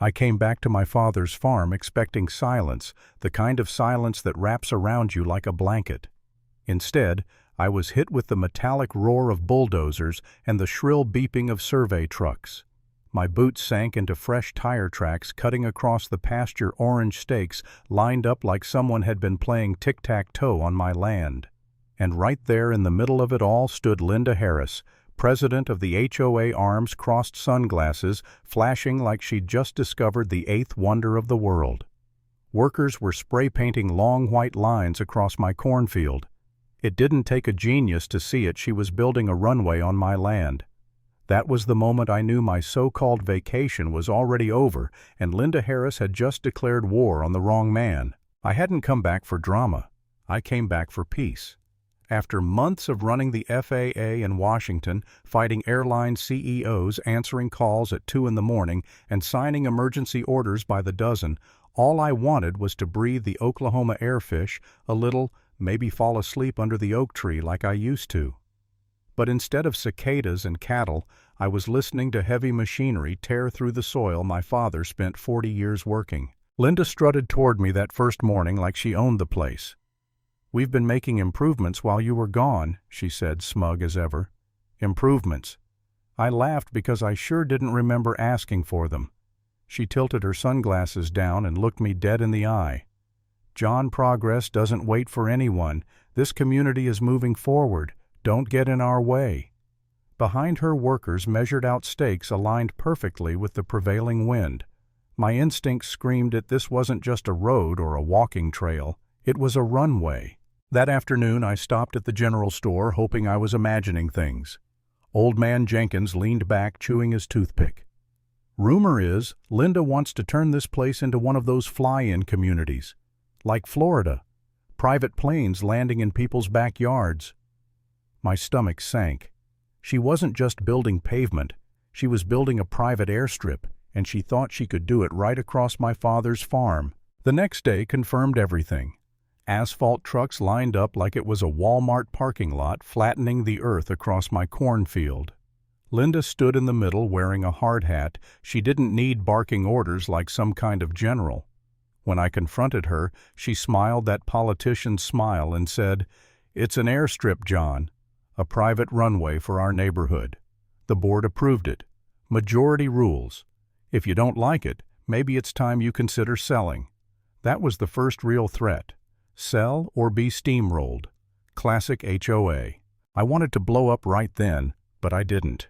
I came back to my father's farm expecting silence, the kind of silence that wraps around you like a blanket. Instead, I was hit with the metallic roar of bulldozers and the shrill beeping of survey trucks. My boots sank into fresh tire tracks cutting across the pasture orange stakes lined up like someone had been playing tic-tac-toe on my land. And right there in the middle of it all stood Linda Harris, president of the HOA arms-crossed sunglasses, flashing like she'd just discovered the eighth wonder of the world. Workers were spray-painting long white lines across my cornfield. It didn't take a genius to see it. She was building a runway on my land. That was the moment I knew my so-called vacation was already over, and Linda Harris had just declared war on the wrong man. I hadn't come back for drama. I came back for peace. After months of running the FAA in Washington, fighting airline CEOs, answering calls at 2 in the morning, and signing emergency orders by the dozen, all I wanted was to breathe the Oklahoma airfish a little, maybe fall asleep under the oak tree like I used to. But instead of cicadas and cattle, I was listening to heavy machinery tear through the soil my father spent 40 years working. Linda strutted toward me that first morning like she owned the place. "We've been making improvements while you were gone," she said, smug as ever. "Improvements." I laughed because I sure didn't remember asking for them. She tilted her sunglasses down and looked me dead in the eye. "John, progress doesn't wait for anyone. This community is moving forward. Don't get in our way." Behind her, workers measured out stakes aligned perfectly with the prevailing wind. My instincts screamed that this wasn't just a road or a walking trail. It was a runway. That afternoon I stopped at the general store hoping I was imagining things. Old man Jenkins leaned back chewing his toothpick. "Rumor is Linda wants to turn this place into one of those fly-in communities. Like Florida. Private planes landing in people's backyards." My stomach sank. She wasn't just building pavement. She was building a private airstrip, and she thought she could do it right across my father's farm. The next day confirmed everything. Asphalt trucks lined up like it was a Walmart parking lot, flattening the earth across my cornfield. Linda stood in the middle wearing a hard hat. She didn't need barking orders like some kind of general. When I confronted her, she smiled that politician's smile and said, "It's an airstrip, John. A private runway for our neighborhood. The board approved it. Majority rules. If you don't like it, maybe it's time you consider selling." That was the first real threat. Sell or be steamrolled. Classic HOA. I wanted to blow up right then, but I didn't.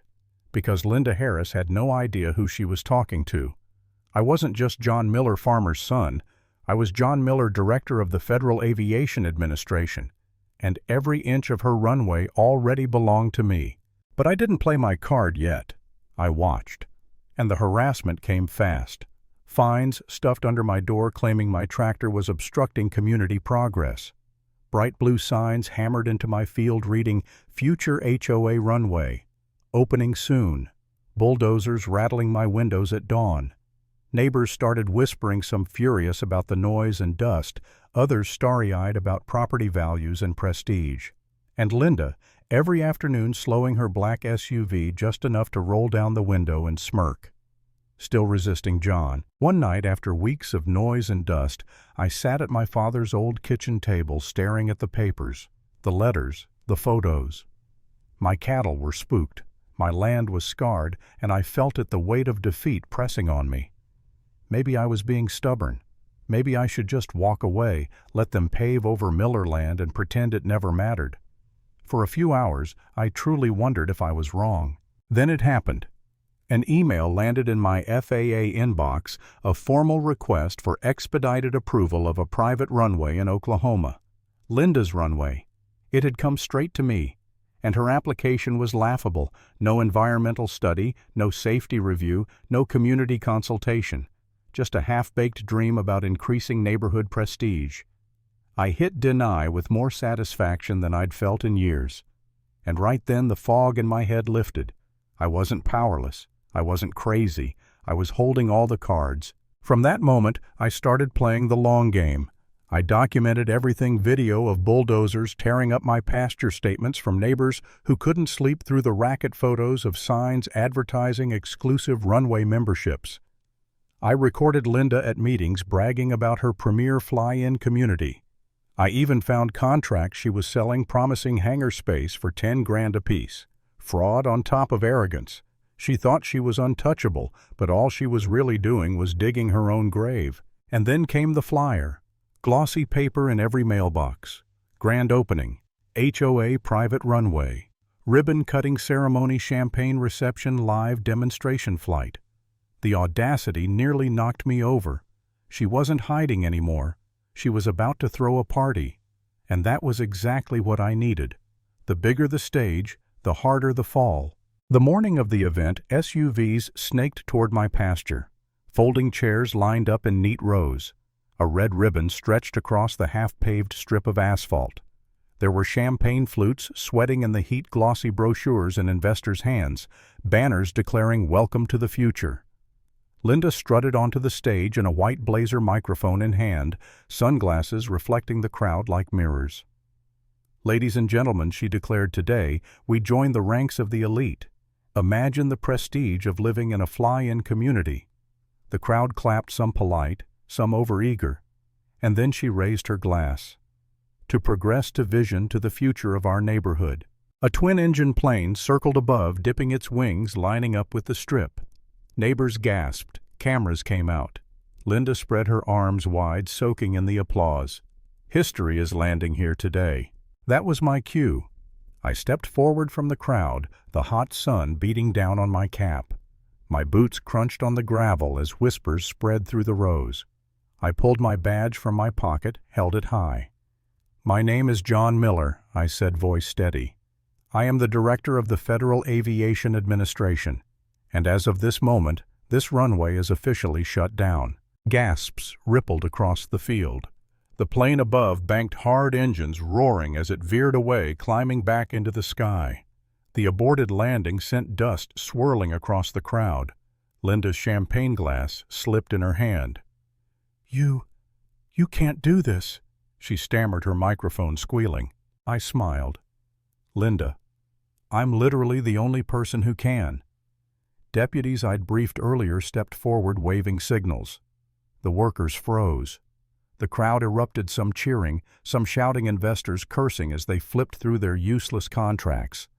Because Linda Harris had no idea who she was talking to. I wasn't just John Miller, farmer's son. I was John Miller, director of the Federal Aviation Administration. And every inch of her runway already belonged to me. But I didn't play my card yet. I watched. And the harassment came fast. Fines stuffed under my door claiming my tractor was obstructing community progress. Bright blue signs hammered into my field reading, "Future HOA Runway. Opening soon." Bulldozers rattling my windows at dawn. Neighbors started whispering, some furious about the noise and dust, others starry-eyed about property values and prestige. And Linda, every afternoon slowing her black SUV just enough to roll down the window and smirk. Still resisting John. One night, after weeks of noise and dust, I sat at my father's old kitchen table staring at the papers, the letters, the photos. My cattle were spooked, my land was scarred, and I felt it, the weight of defeat pressing on me. Maybe I was being stubborn. Maybe I should just walk away, let them pave over Miller land and pretend it never mattered. For a few hours, I truly wondered if I was wrong. Then it happened. An email landed in my FAA inbox, a formal request for expedited approval of a private runway in Oklahoma. Linda's runway. It had come straight to me, and her application was laughable. No environmental study, no safety review, no community consultation. Just a half-baked dream about increasing neighborhood prestige. I hit deny with more satisfaction than I'd felt in years. And right then the fog in my head lifted. I wasn't powerless. I wasn't crazy. I was holding all the cards. From that moment, I started playing the long game. I documented everything: video of bulldozers tearing up my pasture, statements from neighbors who couldn't sleep through the racket, photos of signs advertising exclusive runway memberships. I recorded Linda at meetings bragging about her premier fly-in community. I even found contracts she was selling promising hangar space for 10 grand apiece. Fraud on top of arrogance. She thought she was untouchable, but all she was really doing was digging her own grave. And then came the flyer. Glossy paper in every mailbox. Grand opening. HOA private runway. Ribbon-cutting ceremony, champagne reception, live demonstration flight. The audacity nearly knocked me over. She wasn't hiding anymore. She was about to throw a party. And that was exactly what I needed. The bigger the stage, the harder the fall. The morning of the event, SUVs snaked toward my pasture. Folding chairs lined up in neat rows. A red ribbon stretched across the half-paved strip of asphalt. There were champagne flutes sweating in the heat, glossy brochures in investors' hands, banners declaring "Welcome to the future." Linda strutted onto the stage in a white blazer, microphone in hand, sunglasses reflecting the crowd like mirrors. "Ladies and gentlemen," she declared, "today we join the ranks of the elite. Imagine the prestige of living in a fly-in community." The crowd clapped, some polite, some overeager. And then she raised her glass. "To progress to vision, to the future of our neighborhood." A twin-engine plane circled above, dipping its wings, lining up with the strip. Neighbors gasped. Cameras came out. Linda spread her arms wide, soaking in the applause. "History is landing here today." That was my cue. I stepped forward from the crowd, the hot sun beating down on my cap. My boots crunched on the gravel as whispers spread through the rows. I pulled my badge from my pocket, held it high. "My name is John Miller," I said, voice steady. "I am the director of the Federal Aviation Administration, and as of this moment, this runway is officially shut down." Gasps rippled across the field. The plane above banked hard, engines roaring as it veered away, climbing back into the sky. The aborted landing sent dust swirling across the crowd. Linda's champagne glass slipped in her hand. You can't do this," she stammered, her microphone squealing. I smiled. "Linda, I'm literally the only person who can." Deputies I'd briefed earlier stepped forward, waving signals. The workers froze. The crowd erupted, some cheering, some shouting, investors cursing as they flipped through their useless contracts.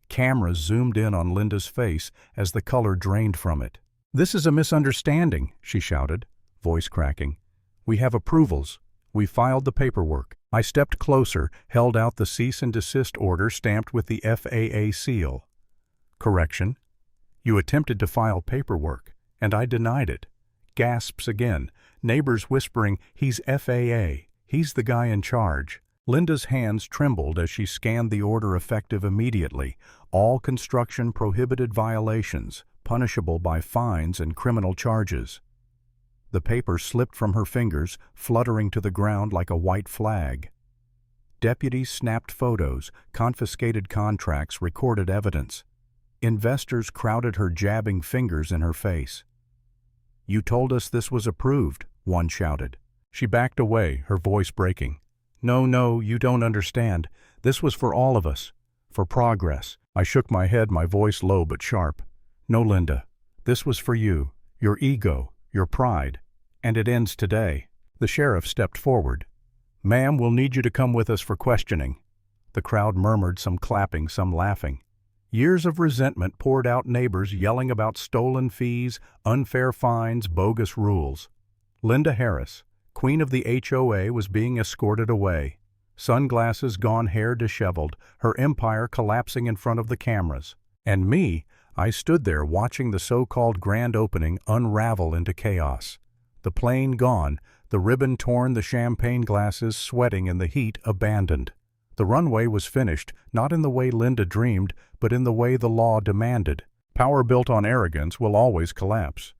Cameras zoomed in on Linda's face as the color drained from it. "This is a misunderstanding," she shouted, voice cracking. "We have approvals. We filed the paperwork." I stepped closer, held out the cease and desist order stamped with the FAA seal. "Correction. You attempted to file paperwork, and I denied it." Gasps again, neighbors whispering, "He's FAA. He's the guy in charge." Linda's hands trembled as she scanned the order, effective immediately. All construction prohibited violations, punishable by fines and criminal charges. The paper slipped from her fingers, fluttering to the ground like a white flag. Deputies snapped photos, confiscated contracts, recorded evidence. Investors crowded her, jabbing fingers in her face. "You told us this was approved," one shouted. She backed away, her voice breaking. No, you don't understand. This was for all of us. For progress." I shook my head, my voice low but sharp. "No, Linda. This was for you, your ego, your pride. And it ends today." The sheriff stepped forward. "Ma'am, we'll need you to come with us for questioning." The crowd murmured, some clapping, some laughing. Years of resentment poured out, neighbors yelling about stolen fees, unfair fines, bogus rules. Linda Harris, queen of the HOA, was being escorted away. Sunglasses gone, hair disheveled, her empire collapsing in front of the cameras. And me, I stood there watching the so-called grand opening unravel into chaos. The plane gone, the ribbon torn, the champagne glasses sweating in the heat, abandoned. The runway was finished, not in the way Linda dreamed, but in the way the law demanded. Power built on arrogance will always collapse.